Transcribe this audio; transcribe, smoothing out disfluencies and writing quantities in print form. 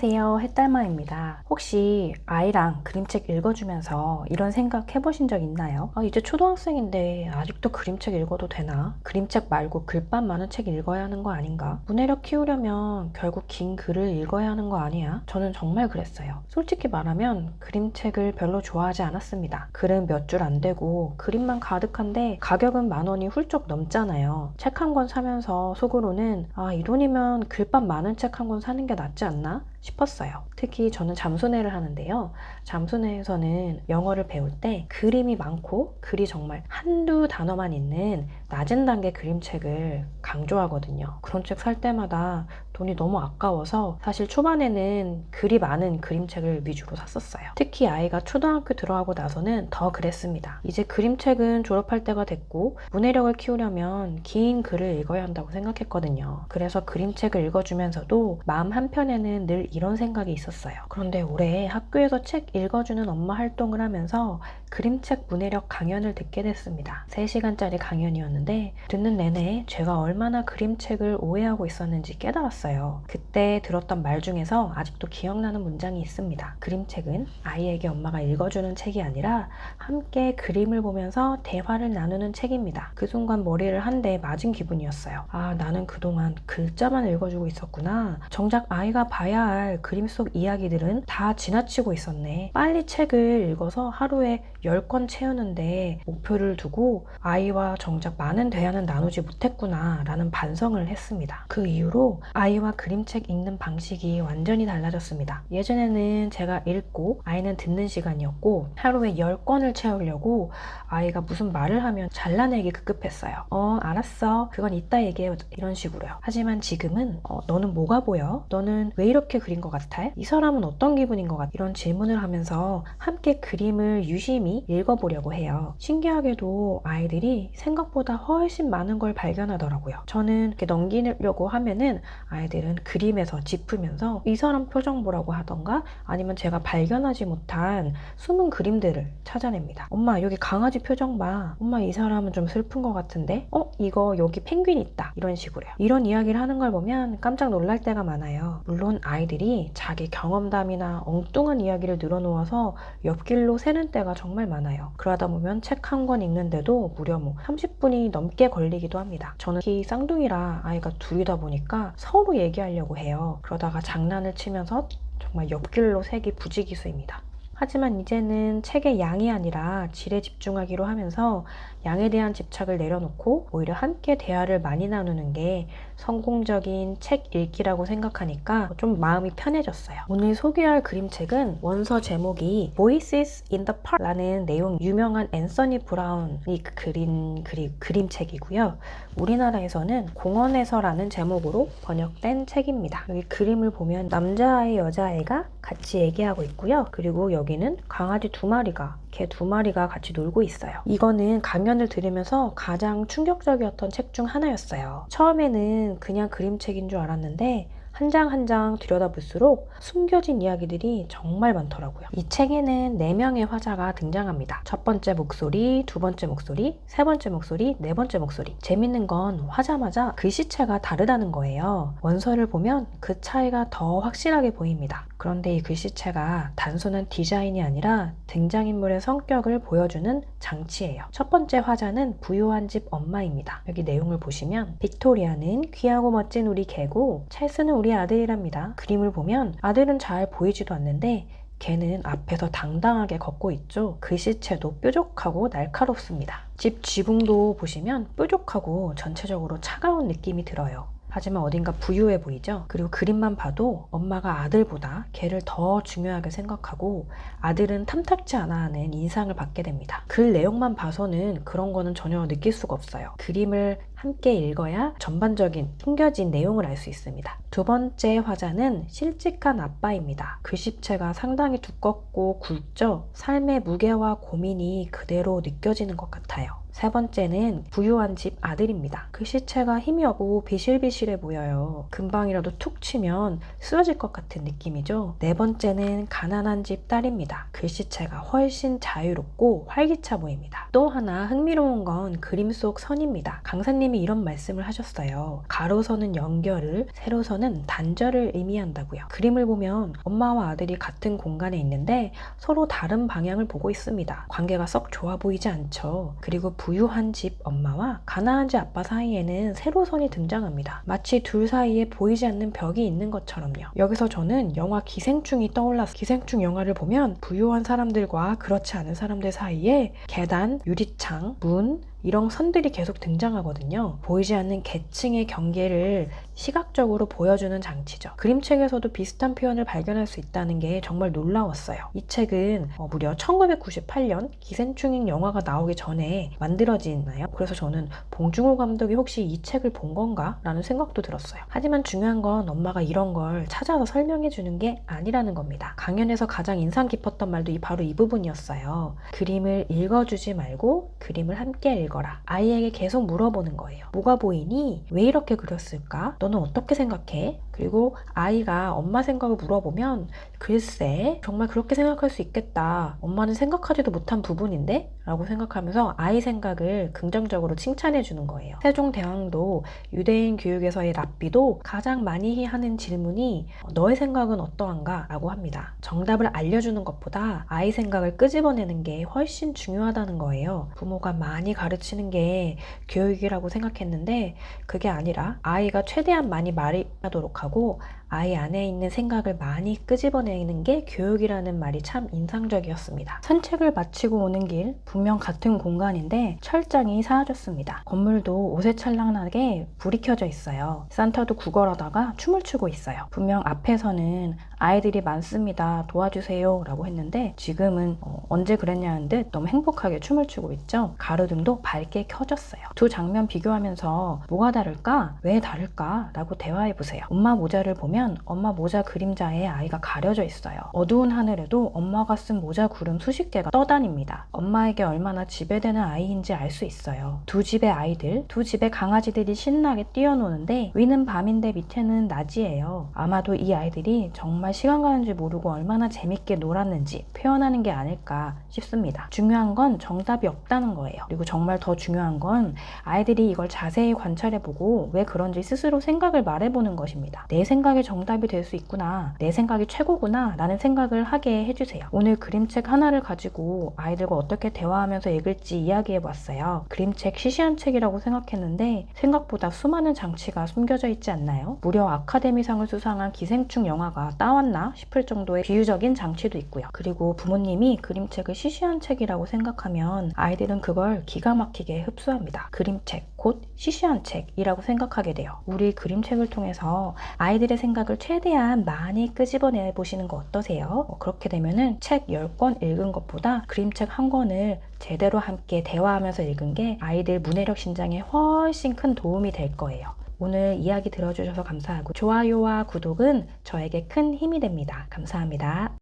안녕하세요. 햇달마입니다. 혹시 아이랑 그림책 읽어주면서 이런 생각 해보신 적 있나요? 이제 초등학생인데 아직도 그림책 읽어도 되나? 그림책 말고 글밥 많은 책 읽어야 하는 거 아닌가? 문해력 키우려면 결국 긴 글을 읽어야 하는 거 아니야? 저는 정말 그랬어요. 솔직히 말하면 그림책을 별로 좋아하지 않았습니다. 글은 몇 줄 안 되고 그림만 가득한데 가격은 10,000원이 훌쩍 넘잖아요. 책 한 권 사면서 속으로는 이 돈이면 글밥 많은 책 한 권 사는 게 낫지 않나 싶었어요. 특히 저는 잠수내를 하는데요. 잠수내에서는 영어를 배울 때 그림이 많고 글이 정말 한두 단어만 있는 낮은 단계 그림책을 강조하거든요. 그런 책 살 때마다 돈이 너무 아까워서 사실 초반에는 글이 많은 그림책을 위주로 샀었어요. 특히 아이가 초등학교 들어가고 나서는 더 그랬습니다. 이제 그림책은 졸업할 때가 됐고 문해력을 키우려면 긴 글을 읽어야 한다고 생각했거든요. 그래서 그림책을 읽어주면서도 마음 한편에는 늘 이런 생각이 있었어요. 그런데 올해 학교에서 책 읽어주는 엄마 활동을 하면서 그림책 문해력 강연을 듣게 됐습니다. 3시간짜리 강연이었는데 듣는 내내 제가 얼마나 그림책을 오해하고 있었는지 깨달았어요. 그때 들었던 말 중에서 아직도 기억나는 문장이 있습니다. 그림책은 아이에게 엄마가 읽어주는 책이 아니라 함께 그림을 보면서 대화를 나누는 책입니다. 그 순간 머리를 한 대 맞은 기분이었어요. 나는 그동안 글자만 읽어주고 있었구나. 정작 아이가 봐야 할 그림 속 이야기들은 다 지나치고 있었네. 빨리 책을 읽어서 하루에 10권 채우는데 목표를 두고 아이와 정작 많은 대화는 나누지 못했구나 라는 반성을 했습니다. 그 이후로 아이와 그림책 읽는 방식이 완전히 달라졌습니다. 예전에는 제가 읽고 아이는 듣는 시간이었고 하루에 10권을 채우려고 아이가 무슨 말을 하면 잘라내기 급급했어요. 알았어. 그건 이따 얘기해. 이런 식으로요. 하지만 지금은 너는 뭐가 보여? 너는 왜 이렇게 그린 것 같아? 이 사람은 어떤 기분인 것 같아? 이런 질문을 하면서 함께 그림을 유심히 읽어보려고 해요. 신기하게도 아이들이 생각보다 훨씬 많은 걸 발견하더라고요. 저는 이렇게 넘기려고 하면은 아이들은 그림에서 짚으면서 이 사람 표정 보라고 하던가 아니면 제가 발견하지 못한 숨은 그림들을 찾아냅니다. 엄마 여기 강아지 표정 봐. 엄마 이 사람은 좀 슬픈 것 같은데? 이거 여기 펭귄 있다. 이런 식으로요. 이런 이야기를 하는 걸 보면 깜짝 놀랄 때가 많아요. 물론 아이들이 자기 경험담이나 엉뚱한 이야기를 늘어놓아서 옆길로 새는 때가 정말 많아요. 그러다 보면 책 한 권 읽는데도 무려 30분이 넘게 걸리기도 합니다. 저는 특히 쌍둥이라 아이가 둘이다 보니까 서로 얘기하려고 해요. 그러다가 장난을 치면서 정말 옆길로 새기 부지기수입니다. 하지만 이제는 책의 양이 아니라 질에 집중하기로 하면서 양에 대한 집착을 내려놓고 오히려 함께 대화를 많이 나누는 게 성공적인 책 읽기라고 생각하니까 좀 마음이 편해졌어요. 오늘 소개할 그림책은 원서 제목이 Voices in the Park 라는 내용 유명한 앤서니 브라운이 그린 그림책이고요. 우리나라에서는 공원에서라는 제목으로 번역된 책입니다. 여기 그림을 보면 남자아이, 여자아이가 같이 얘기하고 있고요. 그리고 여기는 강아지 2마리가 개 2마리가 같이 놀고 있어요. 이거는 강연을 들으면서 가장 충격적이었던 책 중 하나였어요. 처음에는 그냥 그림책인 줄 알았는데 한 장 한 장 들여다볼수록 숨겨진 이야기들이 정말 많더라고요. 이 책에는 4명의 화자가 등장합니다. 첫 번째 목소리, 두 번째 목소리, 세 번째 목소리, 네 번째 목소리. 재밌는 건 화자마다 글씨체가 다르다는 거예요. 원서를 보면 그 차이가 더 확실하게 보입니다. 그런데 이 글씨체가 단순한 디자인이 아니라 등장인물의 성격을 보여주는 장치예요. 첫 번째 화자는 부유한 집 엄마입니다. 여기 내용을 보시면 빅토리아는 귀하고 멋진 우리 개고 찰스는 우리 아들이랍니다. 그림을 보면 아들은 잘 보이지도 않는데 개는 앞에서 당당하게 걷고 있죠. 글씨체도 뾰족하고 날카롭습니다. 집 지붕도 보시면 뾰족하고 전체적으로 차가운 느낌이 들어요. 하지만 어딘가 부유해 보이죠? 그리고 그림만 봐도 엄마가 아들보다 개를 더 중요하게 생각하고 아들은 탐탁지 않아 하는 인상을 받게 됩니다. 글 내용만 봐서는 그런 거는 전혀 느낄 수가 없어요. 그림을 함께 읽어야 전반적인 숨겨진 내용을 알 수 있습니다. 두 번째 화자는 실직한 아빠입니다. 글씨체가 상당히 두껍고 굵죠? 삶의 무게와 고민이 그대로 느껴지는 것 같아요. 세 번째는 부유한 집 아들입니다. 글씨체가 힘이 없고 비실비실해 보여요. 금방이라도 툭 치면 쓰러질 것 같은 느낌이죠. 네 번째는 가난한 집 딸입니다. 글씨체가 훨씬 자유롭고 활기차 보입니다. 또 하나 흥미로운 건 그림 속 선입니다. 강사님이 이런 말씀을 하셨어요. 가로선은 연결을, 세로선은 단절을 의미한다고요. 그림을 보면 엄마와 아들이 같은 공간에 있는데 서로 다른 방향을 보고 있습니다. 관계가 썩 좋아 보이지 않죠. 그리고 부유한 집 엄마와 가난한 집 아빠 사이에는 세로선이 등장합니다. 마치 둘 사이에 보이지 않는 벽이 있는 것처럼요. 여기서 저는 영화 기생충이 떠올라서 기생충 영화를 보면 부유한 사람들과 그렇지 않은 사람들 사이에 계단, 유리창, 문 이런 선들이 계속 등장하거든요. 보이지 않는 계층의 경계를 시각적으로 보여주는 장치죠. 그림책에서도 비슷한 표현을 발견할 수 있다는 게 정말 놀라웠어요. 이 책은 무려 1998년 기생충 영화가 나오기 전에 만들어지나요? 그래서 저는 봉준호 감독이 혹시 이 책을 본 건가? 라는 생각도 들었어요. 하지만 중요한 건 엄마가 이런 걸 찾아서 설명해 주는 게 아니라는 겁니다. 강연에서 가장 인상 깊었던 말도 바로 이 부분이었어요. 그림을 읽어주지 말고 그림을 함께 읽어라. 아이에게 계속 물어보는 거예요. 뭐가 보이니? 왜 이렇게 그렸을까? 너는 어떻게 생각해? 그리고 아이가 엄마 생각을 물어보면 글쎄 정말 그렇게 생각할 수 있겠다. 엄마는 생각하지도 못한 부분인데? 라고 생각하면서 아이 생각을 긍정적으로 칭찬해 주는 거예요. 세종대왕도 유대인 교육에서의 랍비도 가장 많이 하는 질문이 너의 생각은 어떠한가? 라고 합니다. 정답을 알려주는 것보다 아이 생각을 끄집어내는 게 훨씬 중요하다는 거예요. 부모가 많이 가르치는 게 교육이라고 생각했는데 그게 아니라 아이가 최대한 많이 말하도록 하고 아이 안에 있는 생각을 많이 끄집어내는 게 교육이라는 말이 참 인상적이었습니다. 산책을 마치고 오는 길 분명 같은 공간인데 철장이 사라졌습니다. 건물도 오색찬란하게 불이 켜져 있어요. 산타도 구걸하다가 춤을 추고 있어요. 분명 앞에서는 아이들이 많습니다. 도와주세요 라고 했는데 지금은 언제 그랬냐는 듯 너무 행복하게 춤을 추고 있죠. 가로등도 밝게 켜졌어요. 두 장면 비교하면서 뭐가 다를까? 왜 다를까? 라고 대화해보세요. 엄마 모자를 보면 엄마 모자 그림자에 아이가 가려져 있어요. 어두운 하늘에도 엄마가 쓴 모자 구름 수십 개가 떠다닙니다. 엄마에게 얼마나 지배되는 아이인지 알 수 있어요. 두 집의 아이들, 두 집의 강아지들이 신나게 뛰어노는데 위는 밤인데 밑에는 낮이에요. 아마도 이 아이들이 정말 시간 가는 줄 모르고 얼마나 재밌게 놀았는지 표현하는 게 아닐까 싶습니다. 중요한 건 정답이 없다는 거예요. 그리고 정말 더 중요한 건 아이들이 이걸 자세히 관찰해보고 왜 그런지 스스로 생각을 말해보는 것입니다. 내 생각이 정답이 될 수 있구나, 내 생각이 최고구나 라는 생각을 하게 해주세요. 오늘 그림책 하나를 가지고 아이들과 어떻게 대화하면서 읽을지 이야기해봤어요. 그림책 시시한 책이라고 생각했는데 생각보다 수많은 장치가 숨겨져 있지 않나요? 무려 아카데미상을 수상한 기생충 영화가 따왔나 싶을 정도의 비유적인 장치도 있고요. 그리고 부모님이 그림책을 시시한 책이라고 생각하면 아이들은 그걸 기가 막히게 흡수합니다. 그림책 곧 시시한 책이라고 생각하게 돼요. 우리 그림책을 통해서 아이들의 생각을 최대한 많이 끄집어내 보시는 거 어떠세요? 그렇게 되면은 책 10권 읽은 것보다 그림책 한 권을 제대로 함께 대화하면서 읽은 게 아이들 문해력 신장에 훨씬 큰 도움이 될 거예요. 오늘 이야기 들어주셔서 감사하고 좋아요와 구독은 저에게 큰 힘이 됩니다. 감사합니다.